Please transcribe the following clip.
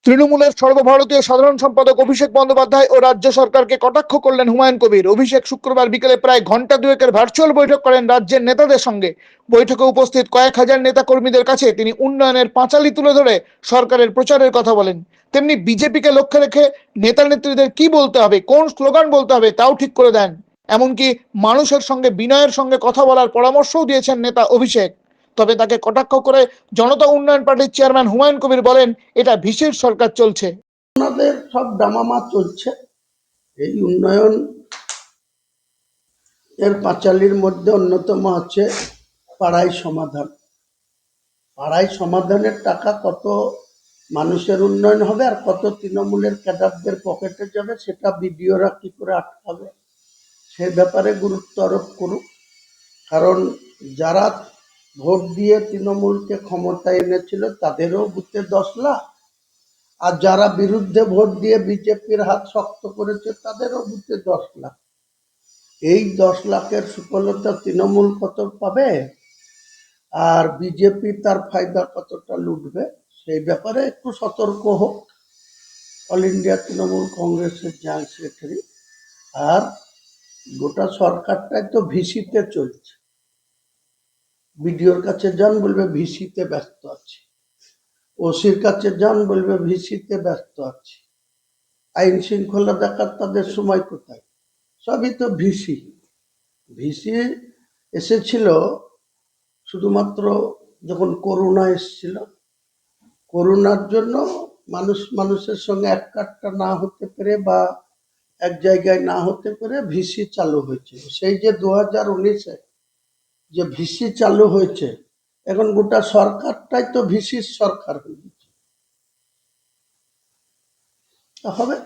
তৃণমূলের সর্বভারতীয় সাধারণ সম্পাদক অভিষেক বন্দ্যোপাধ্যায় ও রাজ্য সরকারকে কটাক্ষ করলেন হুমায়ুন কবির। অভিষেক শুক্রবার বিকেলে প্রায় ঘন্টা দুয়েকের ভার্চুয়াল বৈঠক করেন রাজ্যের নেতাদের সঙ্গে। বৈঠকে উপস্থিত কয়েক হাজার নেতা কর্মীদের কাছে তিনি উন্নয়নের পাঁচালি তুলে ধরে সরকারের প্রচারের কথা বলেন। তেমনি বিজেপিকে লক্ষ্য রেখে নেতা নেত্রীদের কি বলতে হবে, কোন স্লোগান বলতে হবে তাও ঠিক করে দেন। এমনকি মানুষের সঙ্গে বিনয়ের সঙ্গে কথা বলার পরামর্শও দিয়েছেন নেতা অভিষেক। তবে তাকে কটাক্ষ করে জনতা উন্নয়ন পার্টির চেয়ারম্যান হুমায়ুন কবির বলেন, এটা ভিসির সরকার চলছে। ওনাদের সব ডামামা চলছে। এই উন্নয়ন এর পাঁচালির মধ্যে অন্যতম হচ্ছে পাড়াই সমাধান। পাড়াই সমাধানের টাকা কত মানুষের উন্নয়ন হবে আর কত তৃণমূলের ক্যাডারদের পকেটে যাবে সেটা বিডিওরা কি করে আটকাবে, সে ব্যাপারে গুরুত্ব আরোপ করুক। কারণ যারা ভোট দিয়ে তৃণমূলকে ক্ষমতায় এনেছিল তাদেরও বুথে 10 লাখ, আর যারা বিরুদ্ধে ভোট দিয়ে বিজেপির হাত শক্ত করেছে তাদেরও বুথে 10 লাখ। এই 10 লাখের সুফলতা তৃণমূল কত পাবে আর বিজেপি তার ফায়দা কতটা লুটবে, সেই ব্যাপারে একটু সতর্ক হোক অল ইন্ডিয়া তৃণমূল কংগ্রেসের জয়েন্ট সেক্রেটারি। আর গোটা সরকারটাই তো ভিসিতে চলছে। বিডিওর কাছে যান বলবে ভিসিতে ব্যস্ত আছে, ওসির কাছে যান বলবে ভিসিতে ব্যস্ত আছে। আইন শৃঙ্খলা দেখার তাদের সময় কোথায়? সবই তো ভিসি। ভিসি এসেছিল শুধুমাত্র যখন করোনা এসেছিল। করোনার জন্য মানুষের সঙ্গে এক কাটটা না হতে পেরে বা এক জায়গায় না হতে পেরে ভিসি চালু হয়েছিল। সেই যে 2019-এ যে ভিসি চালু হয়েছে, এখন গোটা সরকারটাই তো ভিসির সরকার হয়ে গেছে। হবে